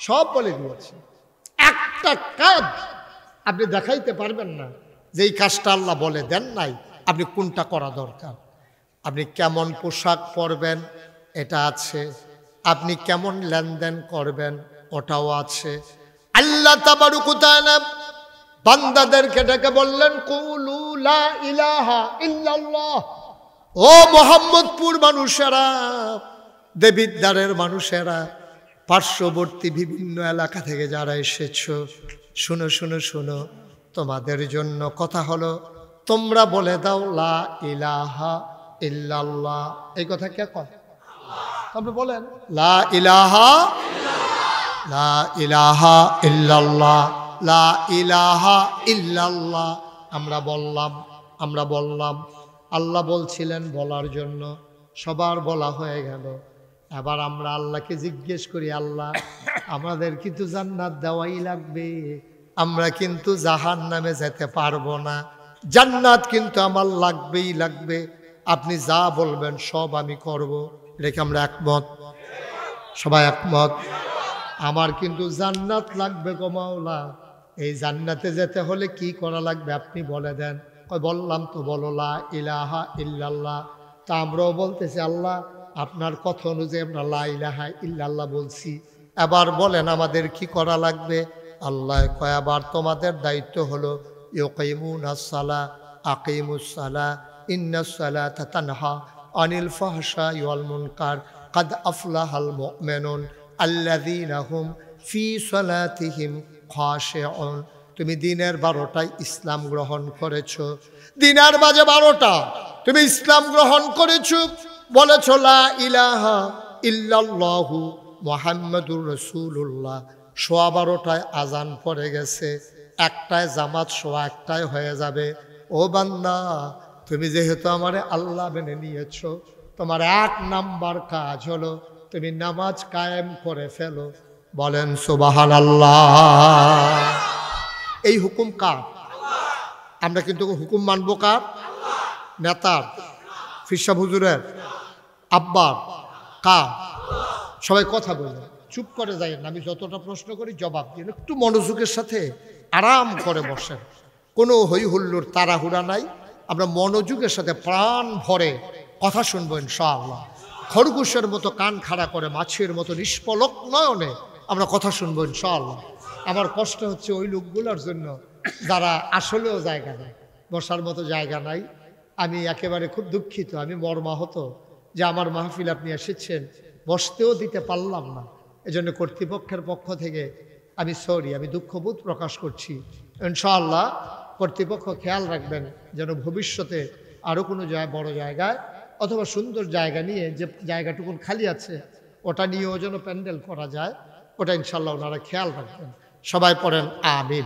সব বলে দিয়েছি। একটা কাজ আপনি দেখাইতে পারবেন না যে এই কাজটা আল্লাহ বলে দেন নাই, আপনি কোনটা করা দরকার। আপনি কেমন পোশাক পরবেন এটা আছে, আপনি কেমন লেনদেন করবেন ওটাও আছে। আল্লাহ তাবারক ওয়া তাআলা বান্দাদেরকে ডেকে বললেন কুলু লা ইলাহা ইল্লাল্লাহ। ও মোহাম্মদপুর মানুষেরা, দেবিদ্বারের মানুষেরা, পার্শ্ববর্তী বিভিন্ন এলাকা থেকে যারা এসেছো, শুনো শুনো শুনো, তোমাদের জন্য কথা হলো, তোমরা বলে দাও লা ইলাহা ইল্লাল্লাহ। এই কথা কে কয়? আপনি বলেন লা ইলাহা, লা ইলাহা ইল্লাল্লাহ, লা ইলাহা ইল্লাল্লাহ। আমরা বললাম, আল্লাহ বলছিলেন বলার জন্য, সবার বলা হয়ে গেল। এবার আমরা আল্লাহকে জিজ্ঞেস করি, আল্লাহ আমাদের কিন্তু জান্নাত দেওয়াই লাগবে, আমরা কিন্তু জাহান্নামে যেতে পারবো না, জান্নাত কিন্তু আমার লাগবেই লাগবে, আপনি যা বলবেন সব আমি করব। রেখে আমরা একমত, সবাই একমত। আমার কিন্তু জান্নাত লাগবে গো মাওলা, এই জান্নাতে যেতে হলে কি করা লাগবে আপনি বলে দেন। বললাম তো, বলো লা ইলাহা ইল্লাল্লাহ। তা আমরাও বলতেছি আল্লাহ আপনার কথা অনুযায়ী আমরা লা ইলাহা ইল্লাল্লাহ বলছি, এবার বলেন আমাদের কি করা লাগবে। আল্লাহ কয় আবার তোমাদের দায়িত্ব হলো ইউকিমুনাস সালাহ আকিমুস সালাহ ইন্নাস সালাতা তানহা আনিল ফাহশাই ওয়াল মুনকার কাদ আফলাহাল মুমিনুন আল্লাযীনা হুম ফি সালাতিহিম খাশিউন। তুমি দিনের 12টায় ইসলাম গ্রহণ করেছো, দিনের বাজে 12টা তুমি ইসলাম গ্রহণ করেছো, বলেছো লা ইলাহা ইল্লাল্লাহু মুহাম্মাদুর রাসূলুল্লাহ। 12:15 আজান পড়ে গেছে, 1টায় জামাত 1:15 হয়ে যাবে। ও বান্দা, তুমি যেহেতু আমারে আল্লাহ মেনে নিয়েছো, তোমার 1 নাম্বার কাজ হলো তুমি নামাজ কায়েম করে ফেলো। বলেন সুবহানাল্লাহ। এই হুকুম কার? আমরা কিন্তু হুকুম মানবো কার? নেতার, ফিরসা হুজুরের, আব্বার, কার? সবাই কথা বলে, চুপ করে যায় না। আমি যতটা প্রশ্ন করি জবাব দিন, একটু মনোযোগের সাথে আরাম করে বসেন, কোনো হই হুল্লোর তাড়াহুড়া নাই। আমরা মনোযোগের সাথে প্রাণ ভরে কথা শুনবো ইনশাআল্লাহ। খরগোশের মতো কান খাড়া করে, মাছের মতো নিষ্পলক নয়নে আমরা কথা শুনবো ইনশাআল্লাহ। আমার কষ্ট হচ্ছে ওই লোকগুলোর জন্য যারা আসলেও জায়গা নেই, বসার মতো জায়গা নাই। আমি একেবারে খুব দুঃখিত, আমি মর্মাহত যে আমার মাহফিল আপনি এসেছেন, বসতেও দিতে পারলাম না। এজন্য কর্তৃপক্ষের পক্ষ থেকে আমি সরি, আমি দুঃখবোধ প্রকাশ করছি। ইনশাআল্লাহ কর্তৃপক্ষ খেয়াল রাখবেন যেন ভবিষ্যতে আরও কোনো বড় জায়গায় অথবা সুন্দর জায়গা নিয়ে, যে জায়গাটুকুন খালি আছে ওটা নিয়েও যেন প্যান্ডেল করা যায়, ওটা ইনশাআল্লাহ ওনারা খেয়াল রাখবেন। সবাই পড়েন আমিন।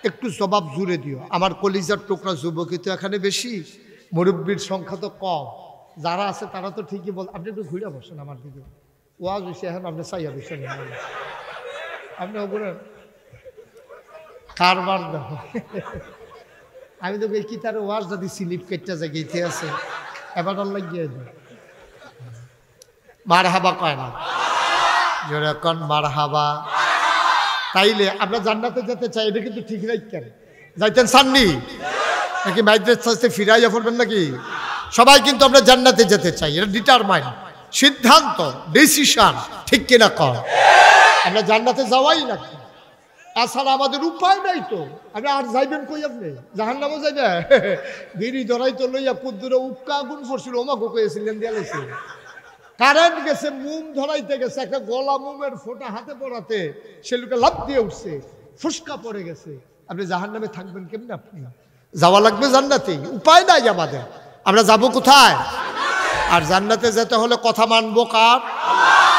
একটু জবাব জুড়ে দিও। আমার কলিজার টুকরা যুবকই তো এখানে বেশি, মুরব্বীর সংখ্যা তো কম। যারা আছে তারা তো ঠিকই বল। আপনি একটু ঘুরে বসেন আমার দিকে, ওয়াজ হয়েছে এখন আপনি চাইয়া বসেন, আপনি বলেন কারবার দেখো। আমি তো কি তার ওয়াজ যদি স্লিপ কেটটা জায়গাতে আছে, এবার লাগিয়ে দেয় মার হাবা কয় না, জোরে কন মার হাবা। তাইলে আমরা জান্নাতে যেতে চাই, এটা কিন্তু ঠিক রাখেন। যাইতেন চাননি নাকি মাইদ্রেস চাইতে ফিরাইয়া পড়বেন নাকি? সবাই কিন্তু আমরা জান্নাতে যেতে চাই, এটা ডিটারমাইন, সিদ্ধান্ত, ডিসিশন, ঠিক কিনা কর। আমরা জান্নাতে যাওয়াই লাগবে, এছাড়া আমাদের উপায় নাই তো। আপনি আর যাইবেন কই? আপনি জাহান্নামও যাইবে? বিড়ি ধরাই তো লইয়া কুদ্দুরে উক্কা আগুন পড়ছিল, ওমাকে কয়েছিলেন দিয়া লাইছে, কারেন্ট গেছে, মোম ধরাইতে গেছে, একটা গলা মোমের ফোঁটা হাতে পড়াতে সে লোকে লাফ দিয়ে উঠছে, ফুসকা পড়ে গেছে। আপনি জাহান্নামে থাকবেন কেমনে? আপনি যাওয়া লাগবে জান্নাতে, উপায় নাই আমাদের। আমরা যাব কোথায়? আর জান্নাতে যেতে হলে কথা মানবো কার?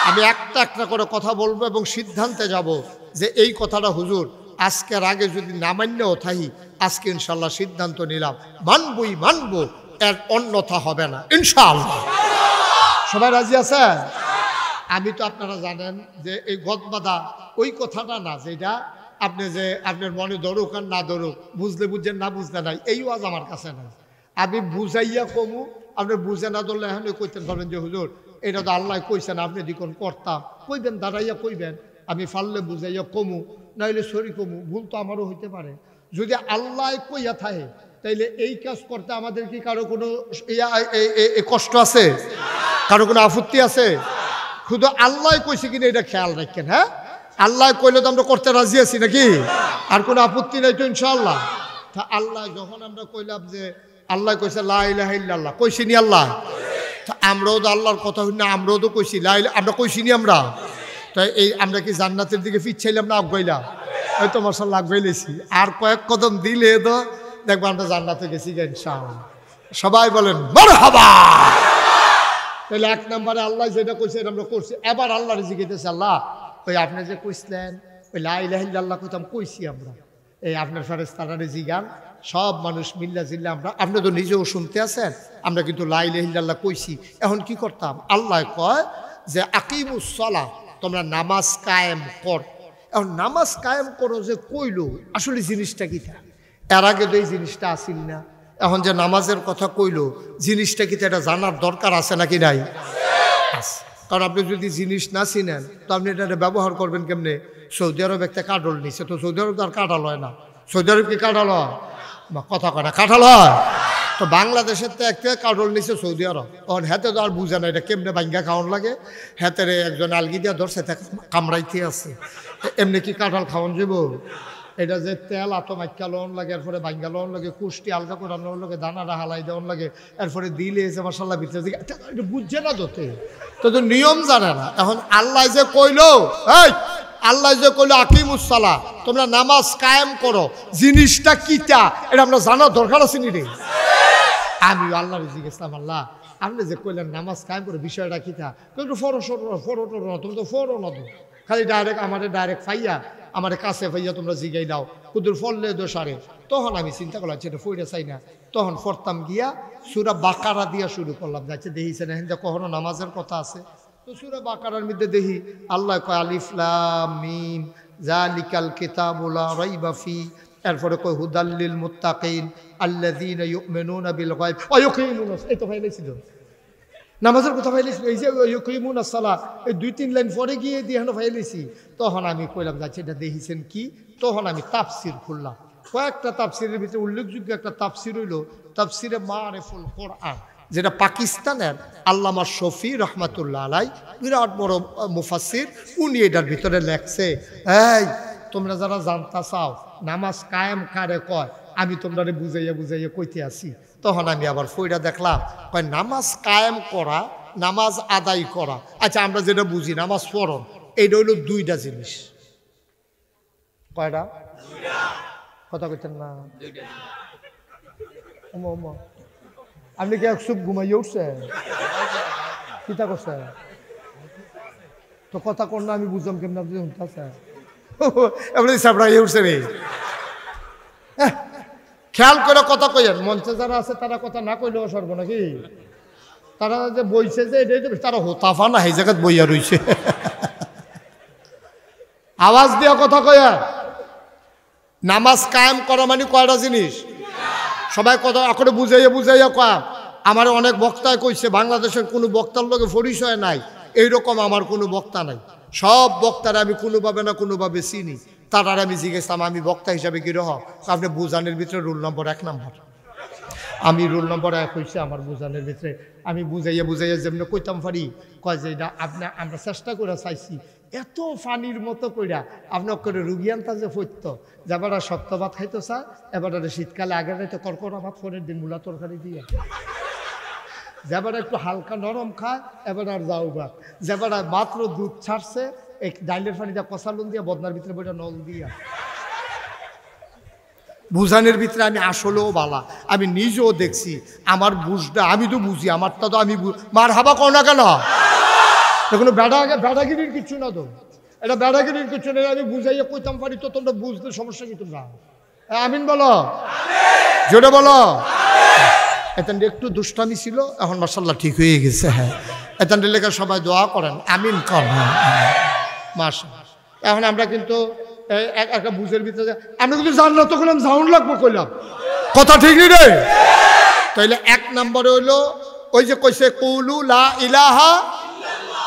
আমি একটা একটা করে কথা বলবো এবং সিদ্ধান্তে যাব যে এই কথাটা হুজুর আজকের আগে যদি না মান্যও থাকি, আজকে ইনশাল্লাহ সিদ্ধান্ত নিলাম মানবই মানবো, এর অন্যথা হবে না ইনশাআল্লাহ। সবাই রাজি আছে? আমি তো আপনারা জানেন যে এই গদবাদা ওই কথাটা না, যেটা আপনি যে আপনার মনে ধরুক আর না ধরুক, বুঝলে বুঝছেন না বুঝলে নাই, এই ওয়াজ আমার কাছে নাই। আমি বুঝাইয়া কমু, আপনি বুঝে না ধরলে এখন কইতেন পারবেন যে হুজুর এটা তো আল্লাহ কইছেন, আপনি দিকন করতাম কইবেন, দাঁড়াইয়া কইবেন আমি ফাললে বুঝাইয়া কমু, নাইলে সরি কমু, ভুল তো আমারও হইতে পারে। যদি আল্লাহ কইয়া থাকে তাইলে এই কাজ করতে আমাদের কি কারো কোনো কষ্ট আছে? কারো কোনো আপত্তি আছে? শুধু আল্লাহ কইছে কিনা এটা খেয়াল রাখেন। হ্যাঁ, আল্লাহ কইলে তো আমরা করতে রাজি আছি নাকি? আর কোনো আপত্তি নাই তো ইনশাআল্লাহ। তা আল্লাহ যখন আমরা কইলাম যে আল্লাহ কইছে লা ইলাহা ইল্লাল্লাহ, কইছি নি আল্লাহ? তা আমরাও তো আল্লাহর কথা হই না, আমরাও তো কইছি লা ইলাহা, আমরা কইছি নি আমরা? তাই এই আমরা কি জান্নাতের দিকে ফিরছাইলাম না আগাইলাম? ওই তো মাশাআল্লাহ আগাইলেছি। আর কয়েক কদম দিলে তো দেখবো আমরা জান্নাতে গেছি ইনশাআল্লাহ। সবাই বলেন মারহাবা। তাহলে এক নম্বরে আল্লাহ যেটা কইছে এটা আমরা করছি। এবার আল্লাহর জিজ্ঞেস, আল্লাহ ওই আপনি যে কইছিলেন ওই লা ইলাহা ইল্লাল্লাহ কইতাম, কইছি আমরা। এই আপনার ফেরেশতারা জিগান, সব মানুষ মিল্লা জিল্লা আমরা, আপনি তো নিজেও শুনতে আছেন, আমরা কিন্তু লা ইলাহা ইল্লাল্লাহ কইছি। এখন কি করতাম? আল্লাহ কয় যে আকিমুস সালাহ, তোমরা নামাজ কায়েম কর। এখন নামাজ কায়েম করো যে কইলো, আসলে জিনিসটা কি? এর আগে তো এই জিনিসটা আসিল না। এখন যে নামাজের কথা কইলো, জিনিসটা কি এটা জানার দরকার আছে নাকি নাই? কারণ আপনি যদি জিনিস না চিনেন তো আপনি এটা ব্যবহার করবেন কেমনে? সৌদি আরব একটা কাঠল নিছে, তো সৌদি আরব তো আর কাঁঠাল হয় না। সৌদি আরব কি কাঁঠাল হয়? কথা কয় না, কাঁঠাল হয়। তো বাংলাদেশের তো একটা কাঁঠাল নিছে সৌদি আরব। তখন হাতে তো আর বুঝে না এটা কেমনে ভাঙ্গা খাওয়ান লাগে। হাতের একজন আলগি দিয়া ধরছে, কামড়াইতে আছে। এমনি কি কাঁঠাল খাওয়ান যাব? এটা যে তেল আতো মাইকা লোন লাগে, এরপরে ভাঙ্গা লোন লাগে, কুষ্টি আলগা করে লোন লাগে, দানাটা হালাই দেওয়ান লাগে, এরপরে দিলে এসে মাসাল্লাহ ভিতরে দিকে এটা বুঝছে না তোতে, তো তো নিয়ম জানে না। এখন আল্লাহ যে কইলো, এই আল্লাহ যে কইলো আকিমুস সালাহ, তোমরা নামাজ কায়েম করো, জিনিসটা কিটা এটা আমরা জানার দরকার আছে নি রে? আমি আল্লাহ জিজ্ঞেসলাম, আল্লাহ আপনি যে কইলেন নামাজ কায়েম করো, বিষয়টা কিটা? কিন্তু ফরো না, তুমি তো ফরো না, তো খালি ডাইরেক্ট আমাদের ডাইরেক্ট ফাইয়া আমার কাছে ভাইয়া তোমরা জিগাই দাও, কুদুর ফললে দোষারে। তখন আমি চিন্তা করলাম সেটা ফইরা চাই না। তখন ফরতাম গিয়া সূরা বাকারা দিয়া শুরু করলাম, যাচ্ছে দেখিছেন এখন যে কখনো নামাজের কথা আছে, তো সূরা বাকারার মধ্যে দেখি আল্লাহ কয় আলিফ লাম মিম যালিকাল কিতাবু লা রাইবা ফি, এরপরে কয় হুদাল্লিল মুত্তাকিন আল্লাযীনা ইউমিনুনা বিল গায়ব ওয়া ইউকিমুনাস, এই তো ফাইলেছিল নামাজের কথা ফাইলেছি। এই যে ইউকিমুনাস সালাহ, এই 2-3 লাইন পরে গিয়ে দিয়ে ফাইলেছি। তখন আমি কইলাম যাচ্ছে এটা দেখিছেন কি? তখন আমি তাফসির খুললাম। কয়েকটা তাফসিরের ভিতরে উল্লেখযোগ্য একটা তাফসির হইল তাফসিরে মারিফুল কোরআন, যেটা পাকিস্তানের আল্লামা শফি রহমাতুল্লাহ আলাই, বিরাট বড় মুফাসসির, উনি এটার ভিতরে লেখছে, এই তোমরা যারা জানতা চাও নামাজ কায়েম কারে কয়, আমি তোমরা বুঝাইয়া কইতে আসি। তখন আমি আবার ফইরা দেখলাম, কয় নামাজ কায়েম করা, নামাজ আদায় করা। আচ্ছা আমরা যেটা বুঝি নামাজ পড়ন, এইটা হইল দুইটা জিনিস। কয়টা? কথা কইতেন না? আপনি কি এক সুপ ঘুমাইয়ে উঠছেন? কিতা করছেন? তো কথা কর না, আমি বুঝলাম কেমন আপনি শুনতেছেন। আপনি সাবড়াইয়ে উঠছেন। এই খেয়াল করে কথা কইেন, মঞ্চে যারা আছে তারা কথা না কইলেও সর্ব নাকি? তারা যে বইছে যে এটা তারা হোতাফা না, এই জায়গায় বইয়া রইছে। আওয়াজ দিয়া কথা কয়া। নামাজ কায়েম করা মানে কয়টা জিনিস? সবাই কথা এখন বুঝাইয়া কয়া। আমার অনেক বক্তায় কইছে, বাংলাদেশের কোনো বক্তার লোকে পরিচয় নাই, এইরকম আমার কোনো বক্তা নাই। সব বক্তারা আমি কোনোভাবে না কোনোভাবে চিনি। তার আর আমি জিজ্ঞেসাম আমি বক্তা হিসাবে কি রহ? আপনি বুঝানের ভিতরে রোল নম্বর 1 নম্বর। আমি রোল নম্বর 1 হয়েছে আমার বুঝানের ভিতরে। আমি বুঝাইয়া যেমন কইতাম পারি, কয় যে এটা আমরা চেষ্টা করে চাইছি এত ফানির মতো কইরা আপনার করে রুগী আনতা যে ফৈত্য, যাবারা শক্ত ভাত খাইতো চা, এবার শীতকালে আগে যাইতো কড়কড়া ভাত, পরের দিন মূলা তরকারি দিয়া, যাবার একটু হালকা নরম খায়, এবার আর যাও ভাত, যাবার মাত্র দুধ ছাড়ছে এক ডাইলের পানিটা কষালুন দিয়া, বদনার ভিতরে বইটা নল দিয়া। বুঝানের ভিতরে আমি আসলেও বালা, আমি নিজেও দেখছি, আমার বুঝটা আমি তো বুঝি, আমারটা তো আমি মার হাবা কর না কেন? কোনো বেড়াগিরির কিছু না, তো এটা বেড়াগিরির কিছু নেই। আমি বুঝাইয়া কইতাম পারি, তো তোমরা বুঝতে সমস্যা কি? তোমরা আমিন বলো, জোরে বলো। এতেন একটু দুষ্টামি ছিল, এখন মাশাআল্লাহ ঠিক হয়ে গেছে। হ্যাঁ, এতেন লেখা সবাই দোয়া করেন, আমিন কর। মাশাআল্লাহ। এখন আমরা কিন্তু একটা বুঝের ভিতরে আমরা কিন্তু জানলাম, তখন আমি সাউন্ড লাগবো কইলাম, কথা ঠিক নেই রে। তাইলে 1 নম্বরে হইলো ওই যে কইছে কৌলু লা ইলাহা,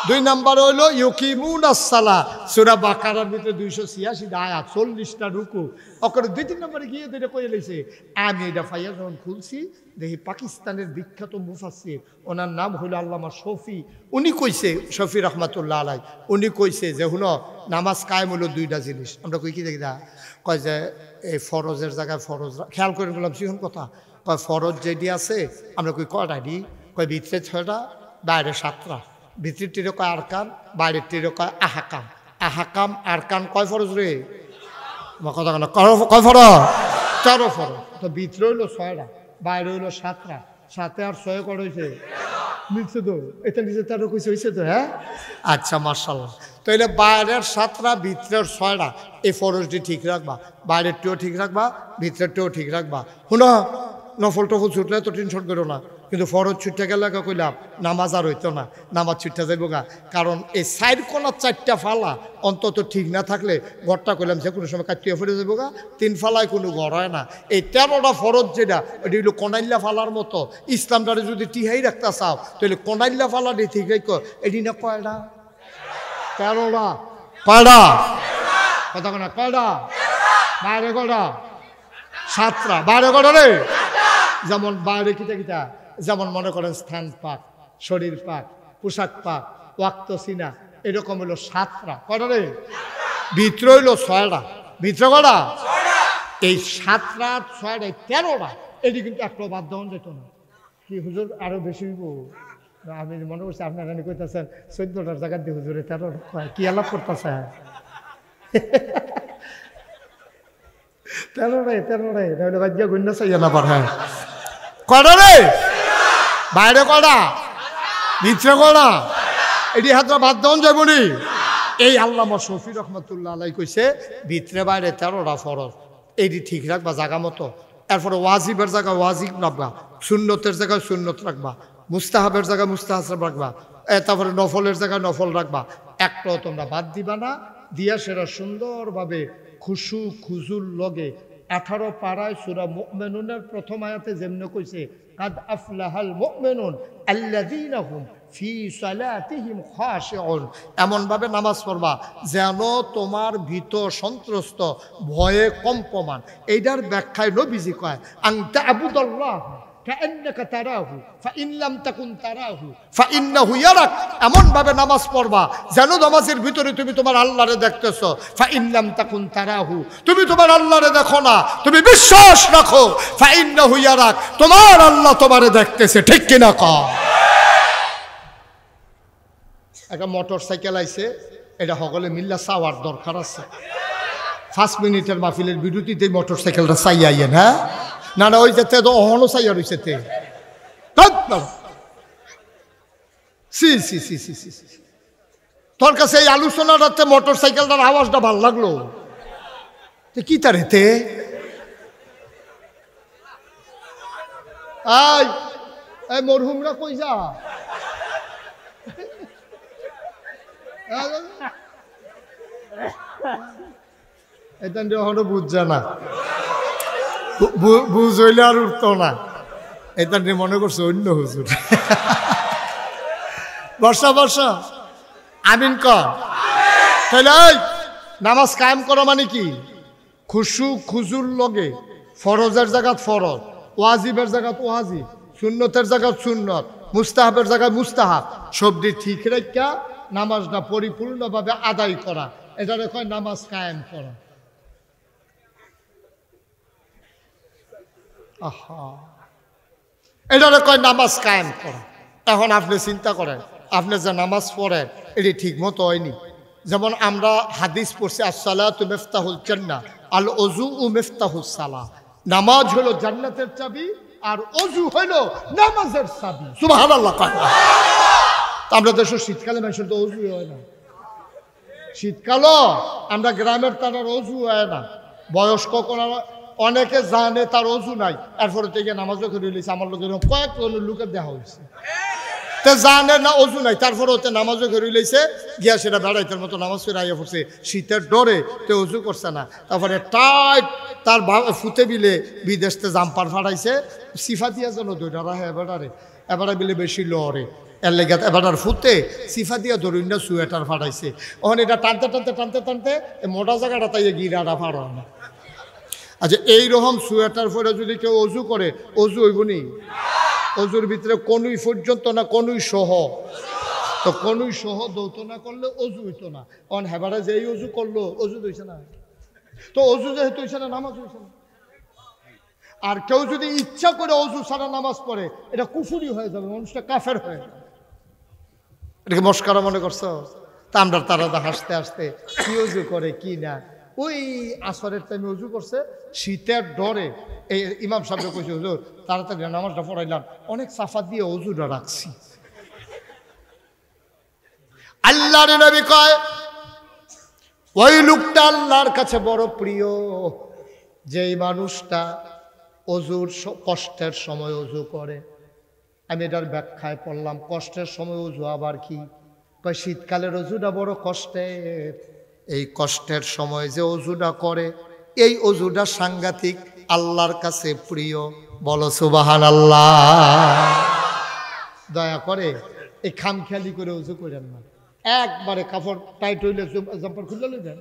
2 নাম্বার হইল ইউকিমুনাস সালাহ, সূরা বাকারার ভিতরে 286 আয়াত, 40টা রুকু। ওখানে 2-3 নম্বরে গিয়ে দুইটা কয়ে লইছে। আমি এটা ফাইয়া যখন খুলছি দেখি পাকিস্তানের বিখ্যাত মুফাসসির, ওনার নাম হইল আল্লামা শফি। উনি কইছে, শফি রহমাতুল্লাহ আলাই, উনি কইছে যে হুনো নামাজ কায়েম হলো 2টা জিনিস। আমরা কই কি দেখি দা, কয় যে এই ফরজের জায়গায় ফরজ, খেয়াল করে বললাম সিহন কথা, কয় ফরজ যেটি আছে আমরা কই কয়টা দি, কয় ভিতরে 6টা বাইরে 7টা, ভিতরের টিরে কয় আরকান, বাইরের টিরে কয় আহাকাম। আহাকাম আরকান কয় ফরজ রে? কথা কেন, কয় ফরজ? 4 ফরজ। তো ভিতরে হইলো 6টা, বাইরে হইলো 7টা, 7 আর 6 কত হয়েছে? নিচে তো এটা নিচে 13 কইছে, হয়েছে তো? হ্যাঁ, আচ্ছা মাশাআল্লাহ। তো এটা বাইরের 7টা, ভিতরের 6টা, এই ফরজটি ঠিক রাখবা, বাইরেরটিও ঠিক রাখবা, ভিতরেরটিও ঠিক রাখবা। শুনো, নফল টফল ছুটলে তো টেনশন করো না, কিন্তু ফরজ ছুটতে গেলে কইলাম নামাজ আর হইতো না, নামাজ ছুটতে যাইব গা। কারণ এই সাইড কোনার 4টা ফালা অন্তত ঠিক না থাকলে ঘরটা কইলাম যে কোনো সময় কাটিয়ে ফিরে যাইব গা। 3 ফালায় কোনো ঘর হয় না। এই 13টা ফরজ যেটা, ওইটা হইলো কনাইল্লা ফালার মতো। ইসলামটারে যদি টিহাই রাখতে চাও তাহলে কনাইল্লা ফালাটি ঠিক রাখো। এটি না কয়টা? 13টা। কয়টা? কথা না, কয়টা? বাইরে কয়টা? 7টা। বাইরে কয়টা রে? যেমন বাইরে কিতা কিতা, যেমন মনে করেন স্থান পাক, শরীর পাক, পোশাক পাক, ওয়াক্ত সিনা, এরকম হলো 7টা। কয়টা রে? ভিতরে হইলো 6টা। ভিতরে কয়টা? এই 7টা 6টা 13টা। এটি কিন্তু একটা বাদ দেওয়া যেত না। কি হুজুর আরো বেশি হইব? আমি মনে করছি আপনারা কইতেছেন 14টার জায়গা দিয়ে হুজুরে 13টা কি আলাপ করতেছে? 13টাই বাদ দিয়া গণ্য চাই না পার। হ্যাঁ, কয়টা রে? বাইরে কয়টা? ভিতরে কয়টা? এটি হাতটা বাদ দেওয়া যাইব নি? এই আল্লামা শফি রহমাতুল্লাহ আলাই কইছে ভিতরে বাইরে 13টা ফরজ, এইটি ঠিক রাখবা জায়গা মতো। এরপরে ওয়াজিবের জায়গায় ওয়াজিব রাখবা, সুন্নতের জায়গায় সুন্নত রাখবা, মুস্তাহাবের জায়গায় মুস্তাহাব রাখবা, তারপরে নফলের জায়গায় নফল রাখবা। একটাও তোমরা বাদ দিবা না। দিয়া সেটা সুন্দরভাবে খুশু খুজুর লগে 18 পারায় সূরা মুমিনুনের প্রথম আয়াতে যেমন কইছে, কাদ আফলাহাল মুমিনুন আল্লাযীনা হুম ফি সালাতিহিম খাশিউন, এমন ভাবে নামাজ পড়বা যেন তোমার ভীত সন্ত্রস্ত ভয়ে কম্পমান। এইটার ব্যাখ্যায় নবীজি কয়, আনতা আবুদাল্লাহ কাআন্নাকা তারাহু ফাইন লাম তাকুন তারাহু ফাইন্নাহু ইয়ারাক, এমন ভাবে নামাজ পড়বা যেন নামাজের ভিতরে তুমি তোমার আল্লাহরে দেখতেছো। ফাইন লাম তাকুন তারাহু, তুমি তোমার আল্লাহরে দেখো না, তুমি বিশ্বাস রাখো ফাইন্নাহু ইয়ারাক, তোমার আল্লাহ তোমারে দেখতেছে। ঠিক কিনা কও? একটা মোটর সাইকেল আইছে, এটা সকলে মিল্লা চাওয়ার দরকার আছে। 5 মিনিটের মাহফিলের বিরতিতে মোটর সাইকেলটা চাই আইয়েন। হ্যাঁ, না না, ওই যেতে তো অহনো চাইয়া রয়েছে তে। তোর কাছে এই আলোচনাটাতে মোটর সাইকেলটার আওয়াজটা ভাল লাগলো, কি তার এতে? এই মরহুমরা কই যা? এটা এখনো বুঝছে না, বুঝ হইলে আর উঠতো না। এটা মনে করছে অন্য হুজুর। বর্ষা বর্ষা আমিন কর। তাহলে নামাজ কায়েম করা মানে কি? খুশু খুজুর লগে ফরজের জায়গাত ফরজ, ওয়াজিবের জায়গাত ওয়াজিব, সুন্নতের জায়গাত সুন্নত, মুস্তাহাবের জায়গায় মুস্তাহাব, সবটি ঠিক রেখা নামাজটা পরিপূর্ণভাবে আদায় করা, এটারে কয় নামাজ কায়েম করা। এটারে কয় নামাজ কায়েম করা। এখন আপনি চিন্তা করেন, আপনি যে নামাজ পড়েন এটি ঠিক মতো হয়নি। যেমন আমরা হাদিস পড়ছি, আসসালাতু মিফতাহুল জান্নাহ, আল ওযু মিফতাহুস সালাহ, নামাজ হলো জান্নাতের চাবি আর ওযু হলো নামাজের চাবি। সুবহানাল্লাহ। আমরা দেশে শীতকালে মানুষের তো ওযু হয় না, শীতকালও আমরা গ্রামের তার ওযু হয় না। বয়স্ক কোন অনেকে জানে তার ওযু নাই, এরপরে থেকে নামাজও করে নিয়েছে। আমার লোকের কয়েকজন লোকের দেখা হয়েছে, তে জানে না ওযু নাই, তারপরে ওতে নামাজও করে লইছে, গিয়া সেটা বেড়াইতের মতো নামাজ ফিরে আইয়া পড়ছে। শীতের ডরে তে ওযু করছে না, তারপরে টাইট তার ফুতে বিলে বিদেশতে জাম্পার ফাটাইছে, সিফা দিয়া যেন দুইটা রাহে এবারে বিলে বেশি লড়ে। এর লেগে এবার আর ফুটে সিফা দিয়া ধরুন না সোয়েটার ফাটাইছে ওখান এটা টানতে টানতে টানতে টানতে মোটা জায়গাটা তাই গিরাটা ফাড়ো না। আচ্ছা এইরকম সোয়েটার পরে যদি কেউ অজু করে অজু হইব নি? অজুর ভিতরে কনুই পর্যন্ত না কনুই সহ, তো কনুই সহ দৌত না করলে অজু হইতো না। অন হেবারে যেই অজু করলো অজু হইছে না, তো অজু যেহেতু হইছে না নামাজ হইছে না। আর কেউ যদি ইচ্ছা করে অজু ছাড়া নামাজ পড়ে এটা কুফুরি হয়ে যাবে, মানুষটা কাফের হয়ে যাবে। এটাকে মস্কারা মনে করছো? তা আমরা তারা হাসতে হাসতে কি অজু করে কি না। ওই আসরের টাইমে অজু করছে শীতের ডরে, এই ইমাম সাহেব কইছে হুজুর তাড়াতাড়ি নামাজটা পড়াইলাম, অনেক সাফা দিয়ে অজুটা রাখছি। আল্লাহর নবী কয় ওই লোকটা আল্লাহর কাছে বড় প্রিয়, যেই মানুষটা অজুর কষ্টের সময় অজু করে। আমি এটার ব্যাখ্যায় পড়লাম, কষ্টের সময় অজু আবার কি? কয় শীতকালের অজুটা বড় কষ্টের, এই কষ্টের সময় যে অজুটা করে এই অজুটা সাংঘাতিক আল্লাহর কাছে প্রিয়। বলো সুবহানাল্লাহ। দয়া করে এই খামখেয়ালি করে অজু করেন না। একবারে কাপড় টাইট হইলে জাম্পার খুললে লইবেন,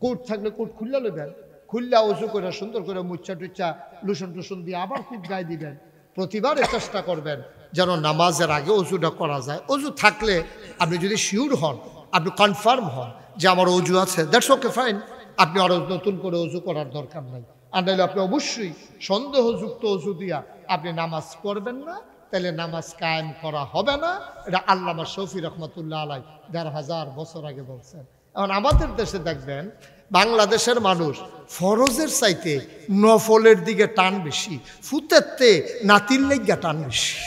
কোট থাকলে কোট খুললে লইবেন, খুললা অজু করে সুন্দর করে মুচ্ছা টুচ্ছা লুসন টুসন দিয়ে আবার খুব গায়ে দিবেন। প্রতিবারে চেষ্টা করবেন যেন নামাজের আগে অজুটা করা যায়। অজু থাকলে আপনি যদি শিওর হন, আপনি কনফার্ম হন যে আমার অজু আছে, দ্যাটস ওকে ফাইন, আপনি আরো নতুন করে অজু করার দরকার নাই। আর নাহলে আপনি অবশ্যই সন্দেহযুক্ত অজু দিয়া আপনি নামাজ পড়বেন না, তাহলে নামাজ কায়েম করা হবে না। এটা আল্লামা শফি রহমতুল্লাহ আলাই ১,৫০০ বছর আগে বলছেন। এখন আমাদের দেশে দেখবেন বাংলাদেশের মানুষ ফরজের চাইতে নফলের দিকে টান বেশি, ফুতেরতে নাতির লেগা টান বেশি।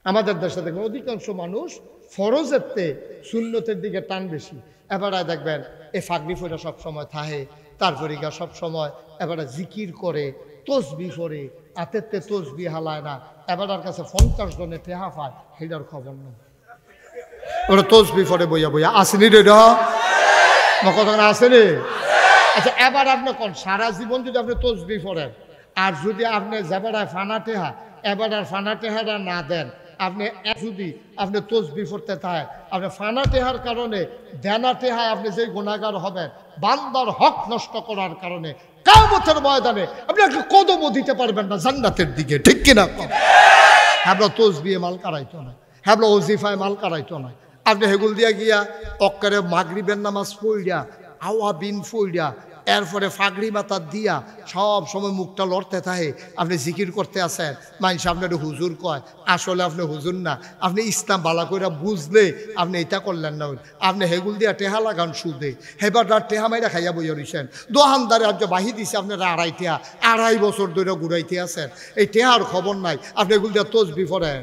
আমাদের দেশে দেখবেন অধিকাংশ মানুষ ফরজেরতে সুন্নতের দিকে টান বেশি। এবারে দেখবেন এ ফাগরি ফোটা সবসময় থাহে, তারপরে গা সবসময় এবারে জিকির করে, তসবি করে, হাতেরতে তসবি হালায় না। এবারের কাছে ৫০ জনে টেহা পায়, সেটার খবর নেই। ওরা তসবি ফরে বইয়া বইয়া আসেনি রে কতক্ষণ আসেনি। আচ্ছা এবার আপনি কোন সারা জীবন যদি আপনি তসবি ফরেন আর যদি আপনি যেবারায় ফানা টেহা এবার আর ফানা টেহারা না দেন, আপনি যদি আপনি তসবি ফরতে থাকে, আপনি ফানা টেহার কারণে দেনা টেহায় আপনি যেই গুনাহগার হবেন, বান্দার হক নষ্ট করার কারণে কিয়ামতের ময়দানে আপনি একটা কদমও দিতে পারবেন না জান্নাতের দিকে, ঠিক কিনা? হ্যাবলা তসবিয়ে মাল কারাইতো না, হ্যাবলা ওজিফায় মাল কারাইতো না। আপনি হেগুল দিয়া গিয়া অক্কারে মাগরিবের নামাজ পড়িয়া আওয়া বিন পড়িয়া এরপরে ফাগড়ি মাথা দিয়া সব সময় মুখটা লড়তে থাকে, আপনি জিকির করতে আসেন, মানুষ আপনার হুজুর কয়, আসলে আপনি হুজুর না, আপনি ইসলাম বালা করে বুঝলে আপনি এটা করলেন না। আপনি হেগুল দিয়া টেহা লাগান সুদে, হেবার টেহা মাইরা খাইয়া বইয়া রইছেন। দোহানদারে আজ বাহি দিছে আপনারা ২.৫ বছর ধরে ঘুরাইতে আছেন, এই টেহার খবর নাই। আপনি এগুল দিয়া তসবি পড়েন,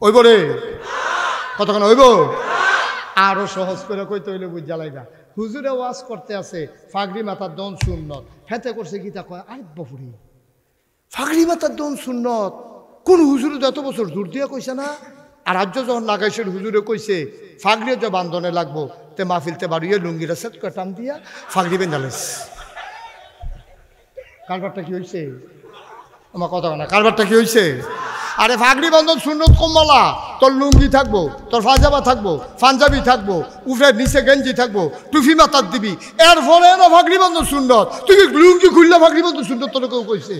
ওইব রে কতক্ষণ হইব? আরো সহজ করে কইতে হইলে বুঝ জ্বালাই না। হুজুরে ওয়াজ করতে আছে ফাগড়ি মাথার দন সুন্নত, হেতে করছে গীতা কয় আরে বাপুরি ফাগড়ি মাথার দন সুন্নত কোন হুজুরে যত বছর জোর দিয়া কইছে না। আর রাজ্য যখন নাগাইছে হুজুরে কইছে ফাগড়ি যে বান্ধনে লাগবো, তে মাহফিলতে বাড়িয়ে লুঙ্গিরা সেট করে টান দিয়া ফাগড়ি বেঁধালেস। কারবারটা কি হয়েছে? আমার কথা না, কারবারটা কি হয়েছে? আরে ফাগড়ি বন্ধন সুন্নত কমলা, তোর লুঙ্গি থাকবো, তোর ফাজামা থাকবো, পাঞ্জাবি থাকবো, উফের নিচে গেঞ্জি থাকবো, টুফি মাথার দিবি, এর ফলে না ফাগড়ি বন্ধন সুন্নত। তুই কি লুঙ্গি খুললে ফাগড়ি বন্ধন সুন্নত তোর কেউ কইছে?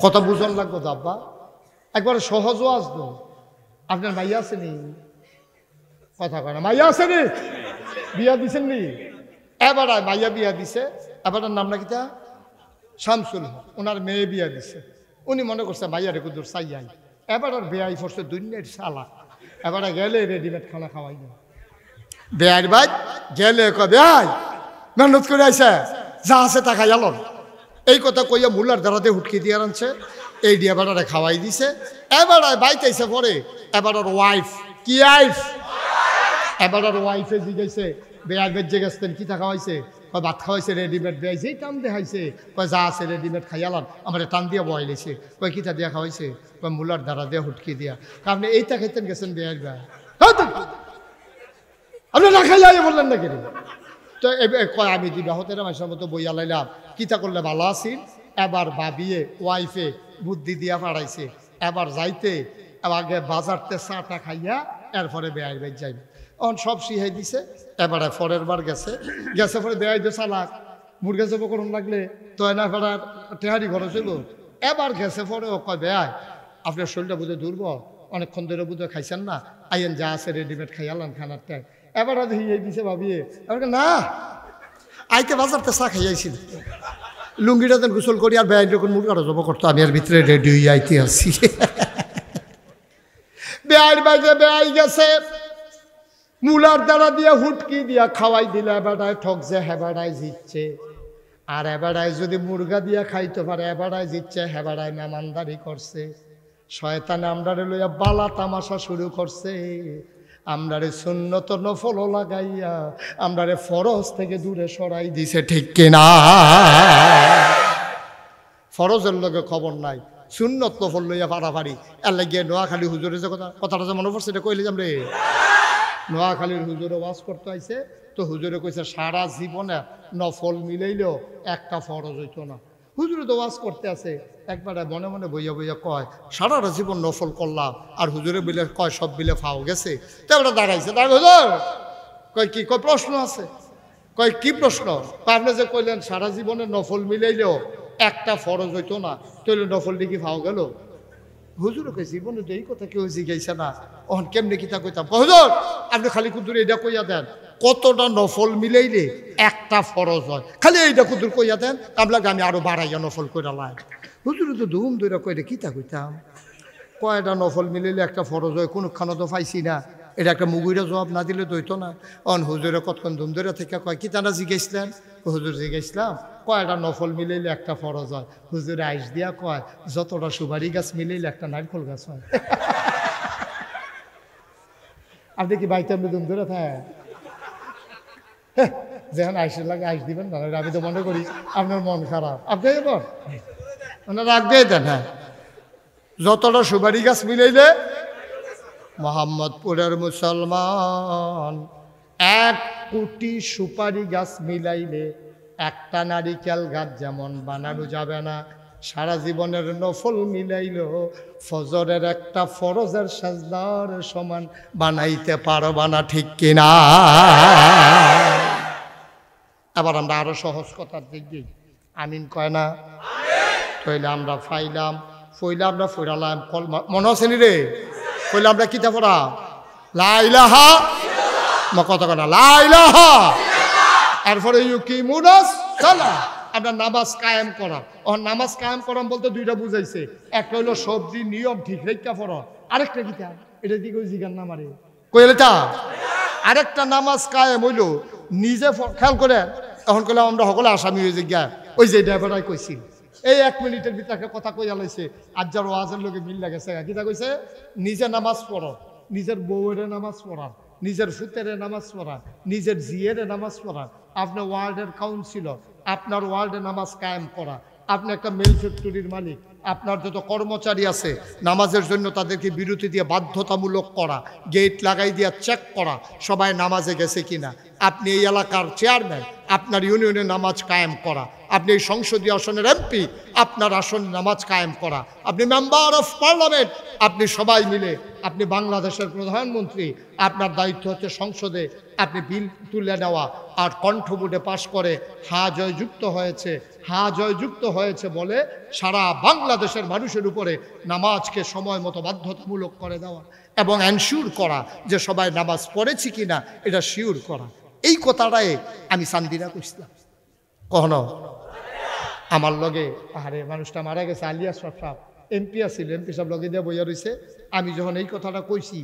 কথা বুঝন লাগবো দাব্বা, একবার সহজও আসবো। আপনার মাইয়া আসেনি? কথা কয় না, মাইয়া আসেনি? বিয়া দিছেন নি? এবার মাইয়া বিয়া দিছে, এবার নাম নাকি তা শামসুল হক, ওনার মেয়ে বিয়া দিছে। উনি মনে করছে মাইয়ারে কুদুর চাইয়াই, এবার আর বেয়াই ফরছে দুনিয়ার শালা, এবার গেলে রেডিমেড খানা খাওয়াই না। বেয়ার ভাই গেলে বেয়াই মেহনত করে আইসে, যা আছে তা খাই আলো, এই কথা কইয়া মুলার দ্বারাতে হুটকি দিয়ে আনছে, এই দিয়ে এবার খাওয়াই দিছে। এবার বাইতে আইসে পরে এবার আর ওয়াইফ কি আইফ, এবার আর ওয়াইফে জিগাইছে বেয়ার বেজে গেছেন কি তা খাওয়াইছে, ভাত খাওয়াইছে রেডিমেড, বেয়াই যেই টান দেখাইছে কয় যা আছে রেডিমেড খাইয়ালাম, আমার টান দিয়ে বয়াইলেছে, কয় কিতা দিয়া খাওয়াইছে, কয় মুলার দ্বারা দিয়ে হুটকি দিয়া। আপনি এইটা খাইতেন গেছেন বেয়ার ভাই, আপনি না খাইলে বললেন না কেন? তো কয় আমি দিবা হতে মাসের মতো বইয়া লাইলাম, কিতা করলে ভালো আসিল, এবার ভাবিয়ে ওয়াইফে বুদ্ধি দিয়া পাড়াইছে, এবার যাইতে আগে বাজারতে চাটা খাইয়া এরপরে বেয়াই বাই যাইবে। অন সব শিহাই দিছে, এবারে পরের বার গেছে পরে বেয়াই দিয়ে চালাক মুরগা যাবো করুন লাগলে তো না ফেরার টেহারি খরচ হইব। এবার গেছে পরে ও কয় বেয়াই আপনার শরীরটা বুঝে দুর্বল, অনেকক্ষণ ধরে বুঝে খাইছেন না, আইয়েন যা আছে রেডিমেড খাইয়ালাম খানার ট্যাগ। এবার হিয়াই দিছে ভাবিয়ে, এবার না আইতে বাজারতে চা খাইয়াইছিল, লুঙ্গিটা দেন গোসল করি আর বেআইন যখন মুরগাটা জব করতো আমি আর ভিতরে রেডি হয়ে আইতে আসছি। বেআইন বাইরে বেআই গেছে, মুলার দ্বারা দিয়া হুটকি দিয়া খাওয়াই দিলে এবারায় ঠকছে, হেবারায় জিতছে। আর এবারায় যদি মুরগা দিয়া খাইতে পারে এবারায় জিতছে, হেবারায় মেমানদারি করছে। শয়তানে আমরারে লইয়া বালা তামাশা শুরু করছে, আমরারে সুন্নত নফল লাগাইয়া আমরারে ফরজ থেকে দূরে সরাই দিছে, ঠিক কিনা? ফরজের লগে খবর নাই, সুন্নত নফল লইয়া পারাপারি। এর লাগিয়ে নোয়াখালী হুজুরে যে কথাটা যে মনে পড়ছে এটা কইলে যাম রে। নোয়াখালীর হুজুরে ওয়াজ করতে আইছে, তো হুজুরে কইছে সারা জীবনে নফল মিলাইলেও একটা ফরজ হইতো না। হুজুরে তো ওয়াজ করতে আছে, একবারে মনে মনে বইয়া বইয়া কয় সারাটা জীবন নফল করলাম, আর হুজুরে বিলে কয় সব বিলে ফাও গেছে। তো ওটা দাঁড়াইছে, হুজুর কয় কি, কয় প্রশ্ন আছে। কয় কি প্রশ্ন? আপনি যে কইলেন সারা জীবনে নফল মিলাইলেও একটা ফরজ হইতো না, তাহলে নফল কি ফাও গেল? হুজুর কই জীবনে তো এই কথা কেউ জিজ্ঞাসা না, ওখান কেমনি কিতা কইতাম। হুজুর আপনি খালি কুদুর এটা কইয়া দেন কতটা নফল মিলাইলে একটা ফরজ হয়, খালি এইটা কুদুর কইয়া দেন, আপনাকে আমি আরো বাড়াইয়া নফল কইরা লাই। হুজুর তো ধুম ধরে কইলে কিতা কইতাম, কয়টা নফল মিলাইলে একটা ফরজ হয় কোনখানে তো পাইছি না। এটা একটা মুগুইরা জবাব না দিলে তো হইতো না। অন হুজুরে কতক্ষণ ধুম ধরে থেকে কয় কি তারা জিজ্ঞাসলেন? হুজুর জিজ্ঞাসলাম কয়টা নফল মিলাইলে একটা ফরজ হয়। হুজুরে আইস দিয়া কয় যতটা সুপারি গাছ মিলাইলে একটা নারকেল গাছ হয়। আপনি কি বাইতে আপনি ধুম ধরে থাকেন? যেখানে আইসের লাগে আইস দিবেন না, আমি তো মনে করি আপনার মন খারাপ, আপনি এবার মানে রাগ দিয়ে দেন। হ্যাঁ, যতটা সুপারি গাছ মিলাইলে, মোহাম্মদপুরের মুসলমান 1 কোটি সুপারি গাছ মিলাইলে একটা নারিকেল গাছ যেমন বানানো যাবে না, সারা জীবনের নফল মিলাইলো ফজরের একটা ফরজের সাজদার সমান বানাইতে পারবা না, ঠিক কিনা? আবার আমরা আরো সহজ কথার দিক দিই, আমিন কয় না? তাইলে আমরা ফাইলাম ফইলা আমরা ফইরালাম, মনে আছে নি রে? ফইলা আমরা কিতা পড়া লা ইলাহা মা কথা কনা লা ইলাহা, এরপরে ইউকিমুনাস সালাহ, আমরা নামাজ কায়েম করা। ও নামাজ কায়েম করাম বলতে দুইটা বুঝাইছে, একটা হইলো সবজি নিয়ম ঠিক রেখা পড়া, আরেকটা কিতা এটা দিকে জিগান না মারে কইলে তা আরেকটা নামাজ কায়েম হইলো নিজে খেয়াল করে। এখন কইলাম আমরা সকলে আসামি হয়ে যে গিয়া ওই যে ড্রাইভারাই কইছিল এই 1 মিনিটের ভিতরে কথা কইয়া লাইছে, আজ যার ওয়াজের লোকে মিল লাগেছে। কিতা কইছে? নিজে নামাজ পড়ো, নিজের বউয়ের নামাজ পড়া, নিজের ফুতের নামাজ পড়া, নিজের জিয়ের নামাজ পড়া, আপনার ওয়ার্ডের কাউন্সিলর, আপনার ওয়ার্ডে নামাজ কায়েম করা, আপনি একটা মেল ফ্যাক্টরির মালিক, আপনার যত কর্মচারী আছে নামাজের জন্য তাদেরকে বিরতি দিয়ে বাধ্যতামূলক করা, গেট লাগাই দিয়ে চেক করা সবাই নামাজে গেছে কিনা। আপনি এই এলাকার চেয়ারম্যান, আপনার ইউনিয়নে নামাজ কায়েম করা, আপনি এই সংসদীয় আসনের এমপি, আপনার আসন নামাজ কায়েম করা, আপনি মেম্বার অফ পার্লামেন্ট, আপনি সবাই মিলে, আপনি বাংলাদেশের প্রধানমন্ত্রী, আপনার দায়িত্ব হচ্ছে সংসদে আপনি বিল তুলে নেওয়া আর কণ্ঠবোর্ডে পাশ করে হা জয়যুক্ত হয়েছে, হা জয়যুক্ত হয়েছে বলে সারা বাংলাদেশের মানুষের উপরে নামাজকে সময় মতো বাধ্যতামূলক করে দেওয়া এবং এনশিওর করা যে সবাই নামাজ পড়েছি কিনা এটা শিওর করা। এই কথাটাই আমি শান্তিরা কইছিলাম। কখনো আমার লগে আরে মানুষটা মারা গেছে আলিয়া সাহেব এমপি আছিল, এমপি সাহেব লগে দিয়ে বইয়া রয়েছে। আমি যখন এই কথাটা কইছি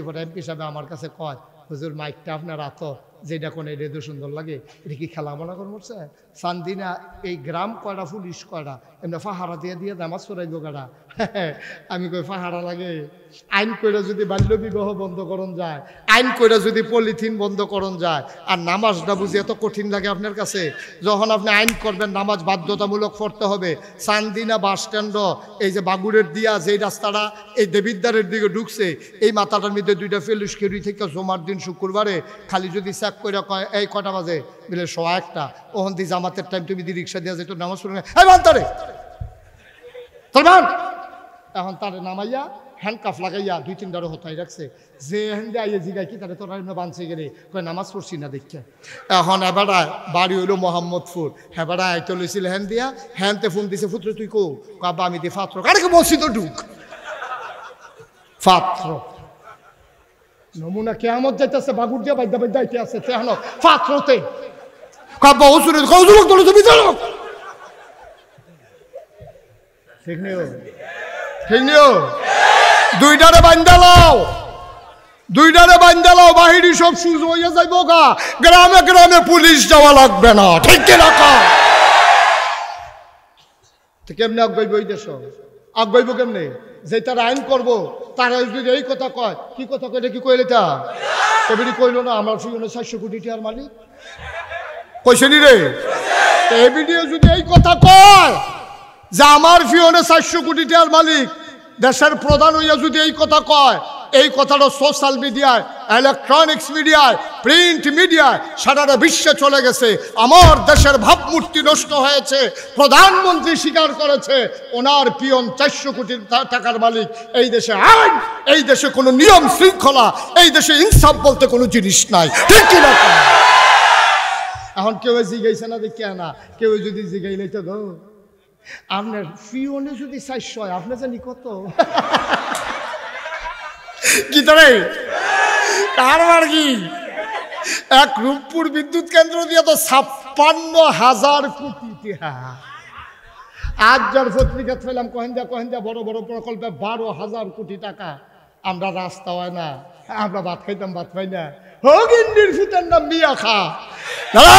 পরে এমপি সাহেব আমার কাছে কয় হুজুর মাইকটা আপনার আত যেটা কোন রেডিও সুন্দর লাগে, এটা কি খেলা মনে করে মরছে চান্দিনা এই গ্রাম কয়টা পুলিশ কয়টা এমনি ফাহারা দিয়ে দিয়ে নামাজ পড়াইব গাড়া। আমি কই ফাহারা লাগে? আইন কইরা যদি বাল্য বিবাহ বন্ধ করণ যায়, আইন কইরা যদি পলিথিন বন্ধ করণ যায়, আর নামাজটা বুঝি এত কঠিন লাগে আপনার কাছে? যখন আপনি আইন করবেন নামাজ বাধ্যতামূলক পড়তে হবে, চান্দিনা বাস স্ট্যান্ড এই যে বাগুড়ের দিয়া যেই রাস্তাটা এই দেবিদ্যা ভিতরের দিকে ঢুকছে, এই মাথাটার মধ্যে দুইটা ফেলুস খেরুই থেকে জমার দিন শুক্রবারে খালি যদি চেক করে কয় এই কটা বাজে বলে 1:01, ওখান দিয়ে জামাতের টাইম তুমি দি রিক্সা দিয়ে যেত নামাজ পড়ে এই বান্তারে তোর বান, এখন তারে নামাইয়া হ্যান্ডকাফ লাগাইয়া 2-3টারও হতাই রাখছে। যে হ্যান্ডে আইয়ে জিগাই কি তারে তোরা বাঁধছে গেলে কয় নামাজ পড়ছি না দেখে। এখন এবারা বাড়ি হইল মোহাম্মদপুর, হেবারা আইতে লইছিল হ্যান দিয়া, হ্যানতে ফোন দিছে ফুত্র তুই কো কাবা আমি দি ফাত্র কারে বলছি তো ঢুক ফাত্র নমুনা কেয়ামত যাইতেছে বাগুর দিয়া বাইদা বাইদা আইতে আছে তেহানো ফাত্রতে কাবা হুজুরে কৌজুক তোর তুমি জানো ঠিক নিও ঠিক নিও। দুইটারে বান্দালাও, দুইটারে বান্দালাও, বাহিনী সব সুজ হইয়া যাইব গা, গ্রামে গ্রামে পুলিশ যাওয়া লাগবে না, ঠিক কিনা কা? কেমনে আগাইব এই দেশ? আগাইব কেমনে? যে তারা আইন করবো তারা যদি এই কথা কয়, কি কথা কয় কি কইলে তা এবারে কইলো না আমার ফিউনে 400 কোটি টাকার মালিক কইছে নি রে? এই ভিডিও যদি এই কথা কয় যে আমার ফিউনে 400 কোটি টাকার মালিক, দেশের প্রধান হইয়া যদি এই কথা কয়, এই কথাটা সোশ্যাল মিডিয়ায়, ইলেকট্রনিক্স মিডিয়ায়, প্রিন্ট মিডিয়ায় সারা বিশ্বে চলে গেছে। আমার দেশের ভাবমূর্তি নষ্ট হয়েছে। প্রধানমন্ত্রী স্বীকার করেছে ওনার পিয়ন 400 কোটি টাকার মালিক। এই দেশে আইন, এই দেশে কোনো নিয়ম শৃঙ্খলা, এই দেশে ইনসাফ বলতে কোনো জিনিস নাই, ঠিক কি না? এখন কেউ জিগাইছে না দেখি না, কেউ যদি জিগাইলে তো গো আপনার ফিওনে যদি 400 হয় আপনি জানি কত কি তারে কারবার কি? এক রূপপুর বিদ্যুৎ কেন্দ্র দিয়ে তো 56,000 কোটি টাকা। আজ যার পত্রিকা পেলাম কহেন্দা বড় বড় প্রকল্পে 12,000 কোটি টাকা। আমরা রাস্তা হয় না, আমরা ভাত খাইতাম ভাত পাই না, হগিন্ডির ফুতের নাম মিয়া খা।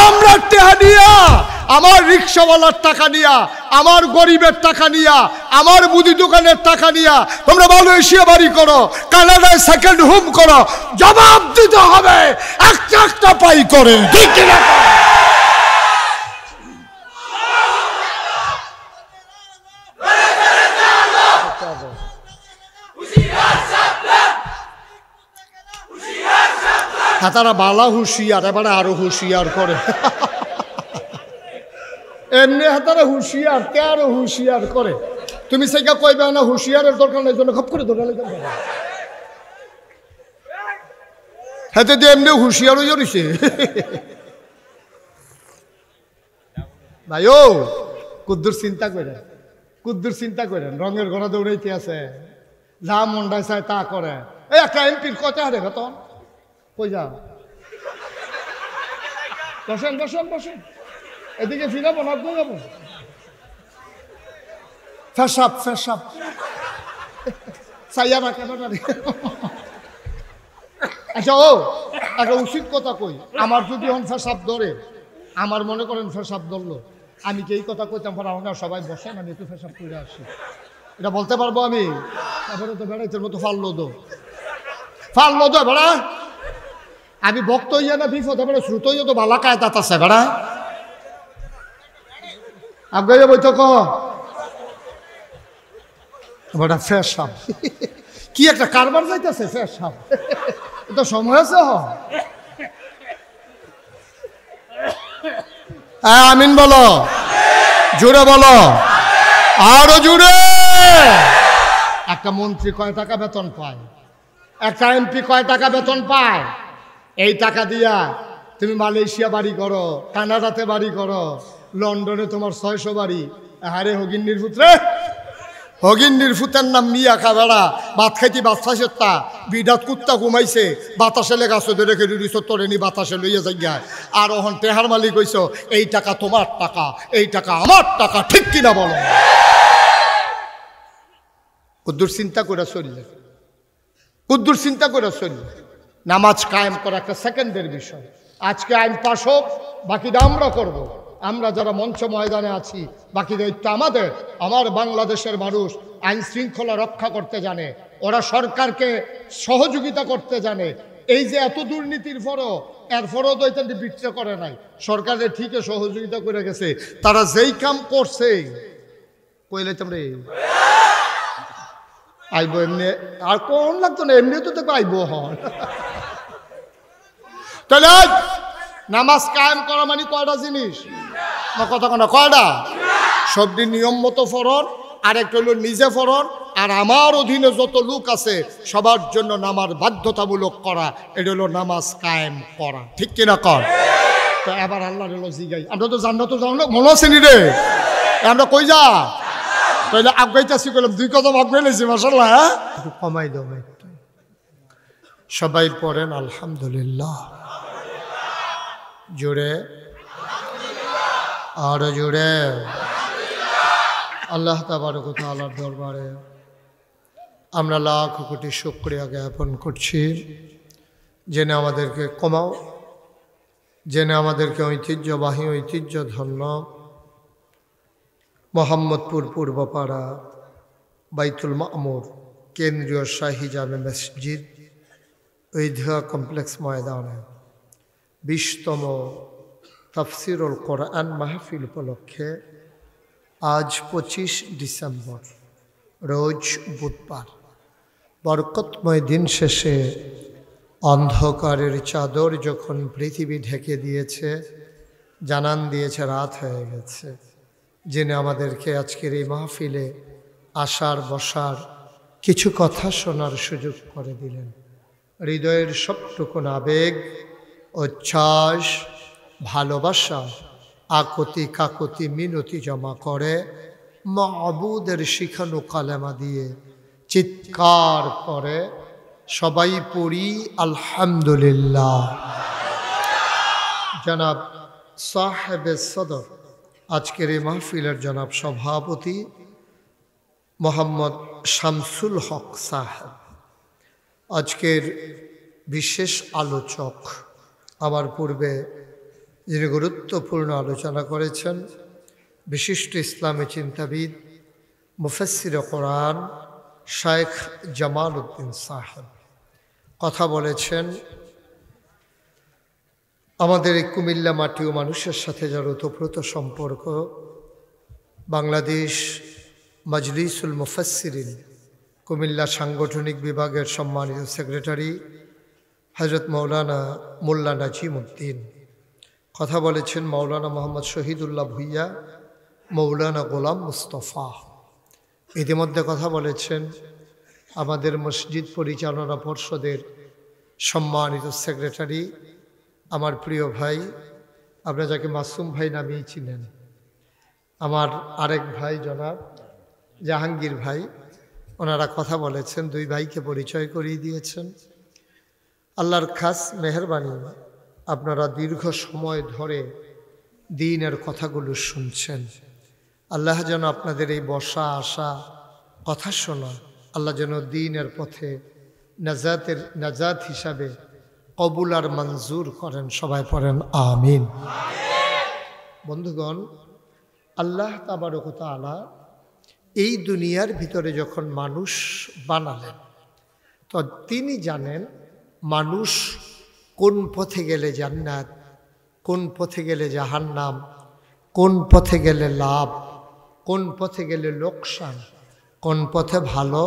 আমরা টাকা দিয়া, আমার রিক্সাওয়ালার টাকা নিয়া, আমার গরিবের টাকা নিয়া, আমার মুদি দোকানের টাকা নিয়া তোমরা মালয়েশিয়া বাড়ি করো, কানাডায় সেকেন্ড হোম করো, জবাব দিতে হবে একটা একটা পাই করে, ঠিক কিনা? হ্যাঁ তারা বালা হুঁশিয়ার, এবারে আরো হুঁশিয়ার করে। এমনি হাতারা হুঁশিয়ার তে আরো হুঁশিয়ার করে। তুমি সেইটা কইবে না হুঁশিয়ারের দরকার নেই, জন্য খপ করে ধরে হাতে দিয়ে এমনি হুঁশিয়ার হয়ে রয়েছে। ভাই ও কুদ্দুর চিন্তা করেন, কুদ্দুর চিন্তা করেন, রঙের ঘোড়া দৌড়াইতে আছে, যা মন্ডায় চায় তা করে। এই একটা এমপির কত হারে বেতন? কই যা বসেন বসেন বসেন, এদিকে ফিরাবো না আপনি যাবো। ফেসাব ফেসাব চাইয়া না কেন? আচ্ছা ও একটা উচিত কথা কই, আমার যদি এখন ফেসাব ধরে, আমার মনে করেন ফেসাব ধরলো, আমি কি এই কথা কইতাম পর আমরা সবাই বসেন আমি একটু ফেসাব করে আসি, এটা বলতে পারবো আমি? তারপরে তো বেড়াইতের মতো ফাললো দো বেড়া। আমি ভক্ত হইয়া না বিপদ বেড়া, শ্রুত হইয়া তো বালা কায় তাত আছে বেড়া। আগে বইতো কটা ফেসাব কি একটা কারবার যাইতেছে ফেসাব, এটা সময় আছে। আমিন বলো, জোরে বলো, আরো জোরে। একটা মন্ত্রী কয় টাকা বেতন পায়? একটা এমপি কয় টাকা বেতন পায়? এই টাকা দিয়া তুমি মালয়েশিয়া বাড়ি করো, কানাডাতে বাড়ি করো, লন্ডনে তোমার 600 বাড়ি। আরে হগিন্নির পুত্রে, হগিন্নির ফুতের নাম মিয়া খাবেড়া, ভাত খাইতি বাচ্চা সেটা বিধাত কুত্তা ঘুমাইছে, বাতাসে লেগাছো ধরে রেখে দিছ তোরে নি বাতাসে লইয়া যাই। আর ওহন টেহার মালিক হইছ, এই টাকা তোমার টাকা, এই টাকা আমার টাকা, ঠিক কিনা বলো? কুদ্দুর চিন্তা করে চললে, কুদ্দুর চিন্তা করে চললে। নামাজ কায়েম করা একটা সেকেন্ডের বিষয়। আজকে আইন পাশ হোক, বাকিটা আমরা করব। আমরা যারা মঞ্চ ময়দানে আছি, বাকি দায়িত্ব আমাদের। আমার বাংলাদেশের মানুষ আইন শৃঙ্খলা রক্ষা করতে জানে, ওরা সরকারকে সহযোগিতা করতে জানে। এই যে এত দুর্নীতির পরও, এরপরও তো এটা বিট্রে করে নাই, সরকারের ঠিকই সহযোগিতা করে গেছে। তারা যেই কাম করছে কইলে তোমরা আইব এমনি আর কোন লাগতো না, এমনি তো দেখো আইব হন। তাহলে নামাজ কায়েম করা মানে কয়টা জিনিস না, কথা কোনা কয়টা? সবটি নিয়ম মতো ফরন, আর একটা হলো নিজে ফরন, আর আমার অধীনে যত লোক আছে সবার জন্য নামাজ বাধ্যতামূলক করা, এটা হলো নামাজ কায়েম করা। ঠিক কিনা কর? তো এবার আল্লাহ হলো জিগাই, আমরা তো জান্নাত যাও না, মনে আছে নি রে? আমরা কই যা তাহলে আগাইতেছি, করলাম 2 কদম আগাই লেছি মাশাআল্লাহ। হ্যাঁ একটু কমাই দাও একটু, সবাই পড়েন আলহামদুলিল্লাহ জোরে, আর জোরে। আল্লাহ তাবারক ওয়া তাআলার দরবারে আমরা লাখ কোটি শুকরিয়া জ্ঞাপন করছি, জেনে আমাদেরকে কমাও, জেনে আমাদেরকে ঐতিহ্যবাহী ঐতিহ্যধন্য মোহাম্মদপুর পূর্বপাড়া বাইতুল মামুর কেন্দ্রীয় শাহী জামে মসজিদ ঈদগাহ কমপ্লেক্স ময়দানে 20তম তাফসিরুল কোরআন মাহফিল উপলক্ষে আজ 25 ডিসেম্বর রোজ বুধবার বরকতময় দিন শেষে অন্ধকারের চাদর যখন পৃথিবী ঢেকে দিয়েছে, জানান দিয়েছে রাত হয়ে গেছে, জেনে আমাদেরকে আজকের এই মাহফিলে আসার বসার কিছু কথা শোনার সুযোগ করে দিলেন। হৃদয়ের সবটুকুন আবেগ, উচ্ছ্বাস, ভালোবাসা, আকতি কাকতি মিনতি জমা করে মাবুদের শিখানো কালেমা দিয়ে চিৎকার করে সবাই পড়ি আলহামদুলিল্লাহ। জনাব সাহেবে সদর, আজকের এই মাহফিলের জনাব সভাপতি মোহাম্মদ শামসুল হক সাহেব, আজকের বিশেষ আলোচক, আমার পূর্বে যিনি গুরুত্বপূর্ণ আলোচনা করেছেন বিশিষ্ট ইসলামী চিন্তাবিদ মুফাসসির কোরআন শাইখ জামাল উদ্দিন সাহেব, কথা বলেছেন আমাদের এই কুমিল্লা মাটি ও মানুষের সাথে যার ওতপ্রোত সম্পর্ক, বাংলাদেশ মজলিসুল মুফাসসিরিন কুমিল্লা সাংগঠনিক বিভাগের সম্মানিত সেক্রেটারি হযরত মাওলানা মোল্লা নাজিম উদ্দিন, কথা বলেছেন মাওলানা মোহাম্মদ শহীদুল্লাহ ভুইয়া, মৌলানা গোলাম মুস্তফা, ইতিমধ্যে কথা বলেছেন আমাদের মসজিদ পরিচালনা পর্ষদের সম্মানিত সেক্রেটারি আমার প্রিয় ভাই, আপনারা যাকে মাসুম ভাই নামেই চিনেন, আমার আরেক ভাই জনাব জাহাঙ্গীর ভাই, ওনারা কথা বলেছেন, 2 ভাইকে পরিচয় করিয়ে দিয়েছেন। আল্লাহর খাস মেহেরবানি, আপনারা দীর্ঘ সময় ধরে দ্বীনের কথাগুলো শুনছেন। আল্লাহ যেন আপনাদের এই বসা আসা কথা শোনা আল্লাহ যেন দ্বীনের পথে নাজাত হিসাবে কবুল আর মঞ্জুর করেন, সবাই পড়েন আমিন। বন্ধুগণ, আল্লাহ তাবারক ওয়া তাআলা এই দুনিয়ার ভিতরে যখন মানুষ বানালেন, তো তিনি জানেন মানুষ কোন পথে গেলে জান্নাত, কোন পথে গেলে জাহান্নাম, কোন পথে গেলে লাভ, কোন পথে গেলে লোকসান, কোন পথে ভালো,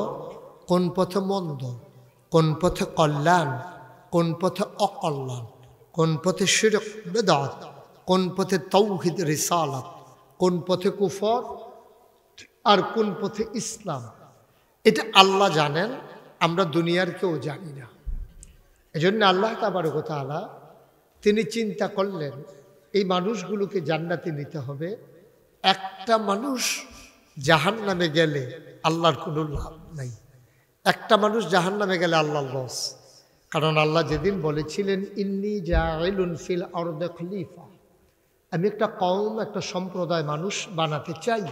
কোন পথে মন্দ, কোন পথে কল্যাণ, কোন পথে অকল্যাণ, কোন পথে শিরক বিদআত, কোন পথে তাওহীদ রিসালাত, কোন পথে কুফর আর কোন পথে ইসলাম, এটা আল্লাহ জানেন, আমরা দুনিয়ার কেউ জানি না। এজন্য আল্লাহ তাবারক ওয়া তাআলা তিনি চিন্তা করলেন এই মানুষগুলোকে জান্নাতে নিতে হবে। একটা মানুষ জাহান্নামে গেলে আল্লাহর কোনো লাভ নাই, একটা মানুষ জাহান্নামে গেলে আল্লাহর লস। কারণ আল্লাহ যেদিন বলেছিলেন ইন্নী জাইলুন ফিল আরদি খলিফা, আমি একটা কওম, একটা সম্প্রদায় মানুষ বানাতে চাই,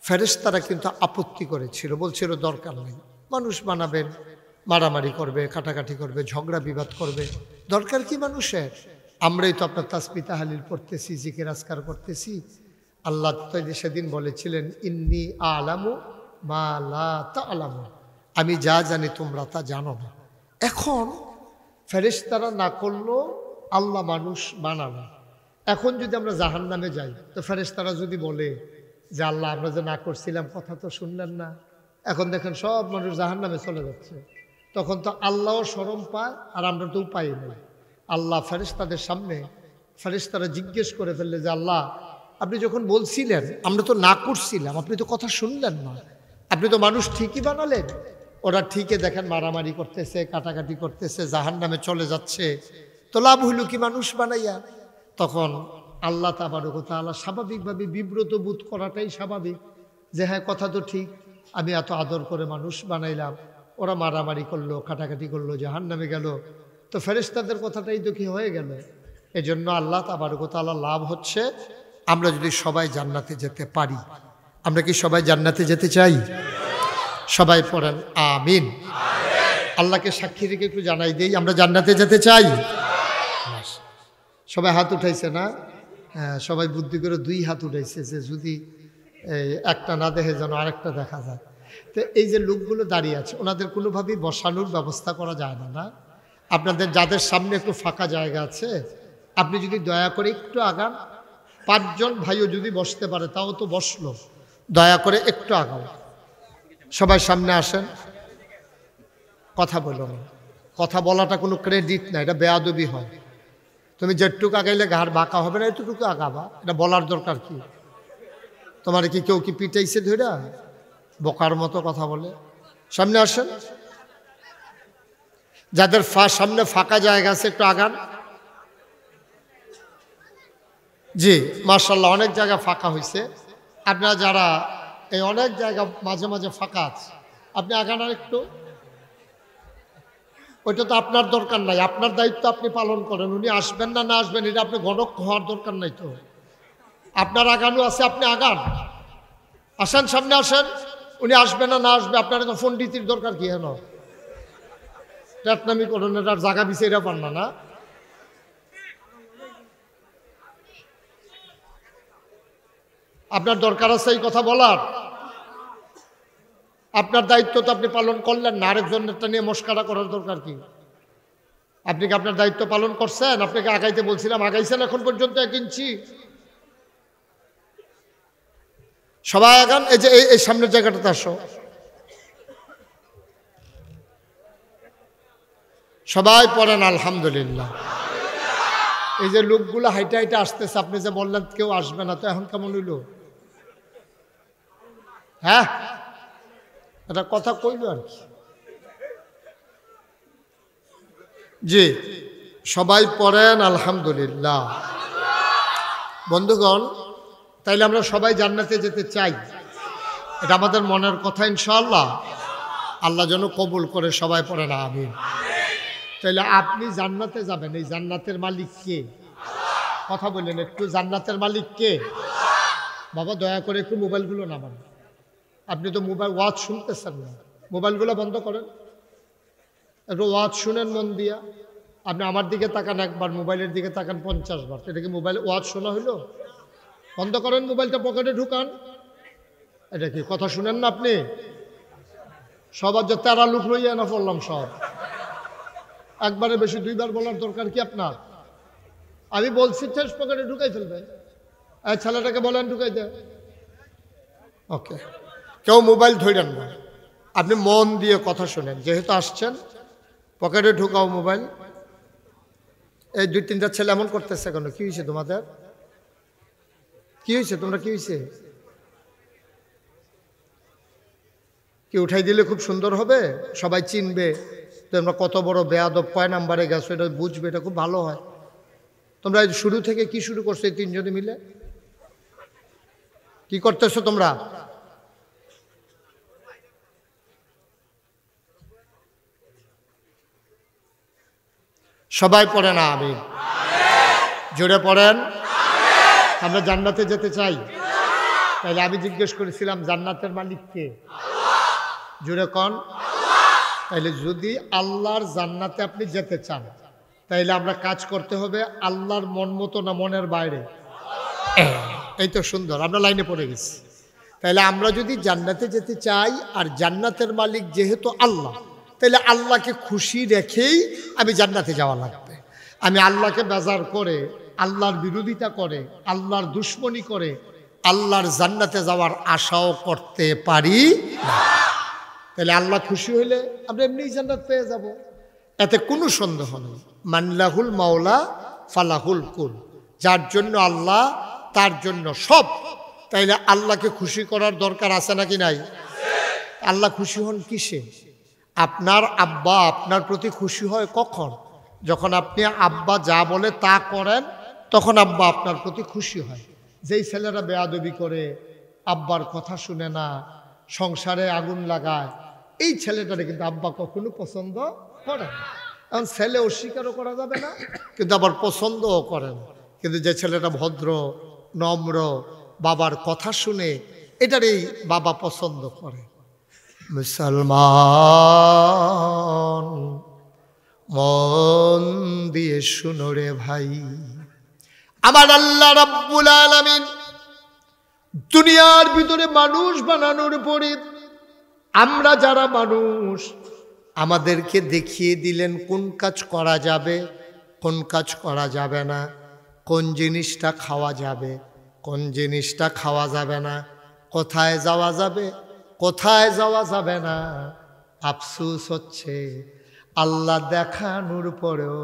ফেরেশতারা কিন্তু আপত্তি করেছিল, বলছিল দরকার নেই, মানুষ বানাবেন, মারামারি করবে, কাটাকাটি করবে, ঝগড়া বিবাদ করবে, দরকার কি মানুষের? আমরাই তো আপনার তাসবিহ তাহলিল পড়তেছি, জিকির আজকার করতেছি। আল্লাহ তো সেদিন বলেছিলেন ইন্নী আ'লামু মা লা তা'লামুন, আমি যা জানি তোমরা তা জানো না। এখন ফেরেশতারা না করলো, আল্লাহ মানুষ বানালো। এখন যদি আমরা জাহান্নামে যাই, তো ফেরেশতারা যদি বলে যে আল্লাহ আমরা যে না করছিলাম কথা তো শুনলেন না, এখন দেখেন সব মানুষ জাহান্নামে চলে যাচ্ছে। তখন তো আল্লাহও শরম পায়, আর আমরা তো উপায় নেই। আল্লাহ ফেরেশতাদের সামনে, ফেরেশতারা জিজ্ঞেস করে ফেললে যে আল্লাহ, আপনি যখন বলছিলেন আমরা তো না করছিলাম, আপনি তো কথা শুনলেন না, আপনি তো মানুষ ঠিকই বানালেন। ওরা ঠিকই দেখেন মারামারি করতেছে, কাটাকাটি করতেছে, জাহান্নামে চলে যাচ্ছে, তো লাভ হইল কি মানুষ বানাইয়া? তখন আল্লাহ তাবারক ওয়া তাআলা স্বাভাবিকভাবে বিব্রত বোধ করাটাই স্বাভাবিক, যে হ্যাঁ কথা তো ঠিক, আমি এত আদর করে মানুষ বানাইলাম, ওরা মারামারি করলো, কাটাকাটি করলো, জাহান্নামে গেল, তো ফেরেশতাদের কথাটাই তো কি হয়ে গেল। এজন্য আল্লাহ তাবারক ওয়া তাআলা লাভ হচ্ছে আমরা যদি সবাই জান্নাতে যেতে পারি। আমরা কি সবাই জান্নাতে যেতে চাই? সবাই পড়েন আমিন। আল্লাহকে সাক্ষী রেখে একটু জানাই দেই, আমরা জান্নাতে যেতে চাই। সবাই হাত উঠাইছে না? হ্যাঁ, সবাই বুদ্ধি করে 2 হাত উঠাইছে, যে যদি একটা না দেখে যেন আরেকটা দেখা যায়। তো এই যে লোকগুলো দাঁড়িয়ে আছে, ওনাদের কোনোভাবেই বসানোর ব্যবস্থা করা যায় না। না, আপনাদের যাদের সামনে একটু ফাঁকা জায়গা আছে, আপনি যদি দয়া করে একটু আগান, 5 জন ভাইও যদি বসতে পারে তাও তো বসলো, দয়া করে একটু আগাও। সবাই সামনে আসেন। কথা বলো না, কথা বলাটা কোনো ক্রেডিট না, এটা বেয়াদবি হয়। তুমি যেটুকু আগাইলে ঘাড় বাঁকা হবে না, এতটুকু আগাবা, এটা বলার দরকার কি? তোমার কি কেউ কি পিটাইছে ধইরা বোকার মতো কথা বলে? সামনে আসেন। যাদের সামনে ফাঁকা জায়গা আছে একটু আগান। জি মাশাআল্লাহ, অনেক জায়গা ফাঁকা হয়েছে। আপনারা যারা এই অনেক জায়গা মাঝে মাঝে ফাঁকা আছে, আপনি আগান আর একটু। ওইটা তো আপনার দরকার নাই, আপনার দায়িত্ব আপনি পালন করেন। উনি আসবেন না না আসবেন এটা আপনি গণক হওয়ার দরকার নাই। তো আপনার আগানো আছে, আপনি আগান। আসেন, সামনে আসেন। উনি আসবে না না আসবে আপনার তো পণ্ডিতির দরকার কি? হেন ট্যাটনামি করুন, এটার জায়গা বিচাইরা পান না। না, আপনার দরকার আছে এই কথা বলার? আপনার দায়িত্ব তো আপনি পালন করলেন না, আরেকজনেরটা নিয়ে মস্কারা করার দরকার কি? আপনি কি আপনার দায়িত্ব পালন করছেন? আপনাকে আগাইতে বলছিলাম, আগাইছেন এখন পর্যন্ত 1 ইঞ্চি? সবাই আগান। এই যে এই সামনের জায়গাটাতে আসো। সবাই পড়েন আলহামদুলিল্লাহ। এই যে লোকগুলো হাইটা হাইটা আসতেছে, আপনি যে বললেন কেউ আসবে না, তো এখন কেমন হইল? হ্যাঁ, এটা কথা কইল আর কি। জি সবাই পড়েন আলহামদুলিল্লাহ। বন্ধুগণ, তাইলে আমরা সবাই জান্নাতে যেতে চাই, এটা আমাদের মনের কথা ইনশাআল্লাহ। আল্লাহ যেন কবুল করে। সবাই পড়েন আমিন। তাইলে আপনি জান্নাতে যাবেন, এই জান্নাতের মালিক কে? কথা বললেন একটু, জান্নাতের মালিক কে? বাবা দয়া করে একটু মোবাইলগুলো নামান। আপনি তো মোবাইল ওয়াজ শুনতেছেন না, মোবাইলগুলো বন্ধ করেন, একটু ওয়াজ শুনেন মন দিয়া। আপনি আমার দিকে তাকান একবার, মোবাইলের দিকে তাকান 50 বার। এটা কি মোবাইল ওয়াজ শোনা হইলো? বন্ধ করেন, মোবাইলটা পকেটে ঢুকান। এটা কি কথা শুনেন না আপনি? সবার যে 13 লোক লইয়া না পড়লাম সব, একবারে বেশি 2 বার বলার দরকার কি আপনার? আমি বলছি শেষ পকেটে ঢুকাই ফেলবেন। এই ছেলেটাকে বলেন ঢুকাই দে। ওকে, কেউ মোবাইল ধরেন না, আপনি মন দিয়ে কথা শোনেন। যেহেতু আসছেন, পকেটে ঢুকাও মোবাইল। এই 2-3টা ছেলে এমন করতেছে কেন? কি হয়েছে তোমাদের? কি হয়েছে? তোমরা কি হয়েছে? কি উঠাই দিলে খুব সুন্দর হবে, সবাই চিনবে তোমরা কত বড় বেয়াদব, কয় নাম্বারে গেছো এটা বুঝবে, এটা খুব ভালো হয়। তোমরা শুরু থেকে কি শুরু করছো এই 3 জনে মিলে? কি করতেছো তোমরা? সবাই পড়েন আমিন। জোরে পড়েন। আমরা জান্নাতে যেতে চাই। তাহলে আমি জিজ্ঞেস করেছিলাম জান্নাতের মালিক কে? জোরে কোন? তাইলে যদি আল্লাহর জান্নাতে আপনি যেতে চান, তাইলে আমরা কাজ করতে হবে আল্লাহর মন মতো না মনের বাইরে? এই তো সুন্দর, আমরা লাইনে পড়ে গেছি। তাইলে আমরা যদি জান্নাতে যেতে চাই, আর জান্নাতের মালিক যেহেতু আল্লাহ, তাইলে আল্লাহকে খুশি রেখেই আমি জান্নাতে যাওয়া লাগবে। আমি আল্লাহকে বেজার করে, আল্লাহর বিরোধিতা করে, আল্লাহর দুশ্মনী করে আল্লাহর জান্নাতে যাওয়ার আশাও করতে পারি না। তাহলে আল্লাহ খুশি হইলে আমরা এমনি জান্নাত পেয়ে যাব, এতে কোনো সন্দেহ নেই। মানলাহুল মাওলা ফালাহুল কুল, যার জন্য আল্লাহ তার জন্য সব। তাইলে আল্লাহকে খুশি করার দরকার আছে নাকি নাই? আল্লাহ খুশি হন কিসে? আপনার আব্বা আপনার প্রতি খুশি হয় কখন? যখন আপনি আব্বা যা বলে তা করেন, তখন আব্বা আপনার প্রতি খুশি হয়। যেই ছেলেরা বেয়াদবি করে, আব্বার কথা শুনে না, সংসারে আগুন লাগায়, এই ছেলেটারে কিন্তু আব্বা কখনো পছন্দ করে না। এখন ছেলে অস্বীকারও করা যাবে না, কিন্তু আবার পছন্দও করেন। কিন্তু যে ছেলেটা ভদ্র, নম্র, বাবার কথা শুনে, এটারই বাবা পছন্দ করে। মুসলমান মন দিয়ে শুনো রে ভাই, আমার আল্লাহ রাব্বুল আলামিন দুনিয়ার ভিতরে মানুষ বানানোর পরে আমরা যারা মানুষ, আমাদেরকে দেখিয়ে দিলেন কোন কাজ করা যাবে, কোন কাজ করা যাবে না, কোন জিনিসটা খাওয়া যাবে, কোন জিনিসটা খাওয়া যাবে না, কোথায় যাওয়া যাবে, কোথায় যাওয়া যাবে না। আফসোস হচ্ছে আল্লাহ দেখানোর পরেও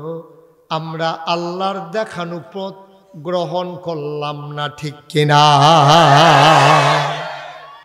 আমরা আল্লাহর দেখানো পথ গ্রহণ করলাম না, ঠিক কিনা?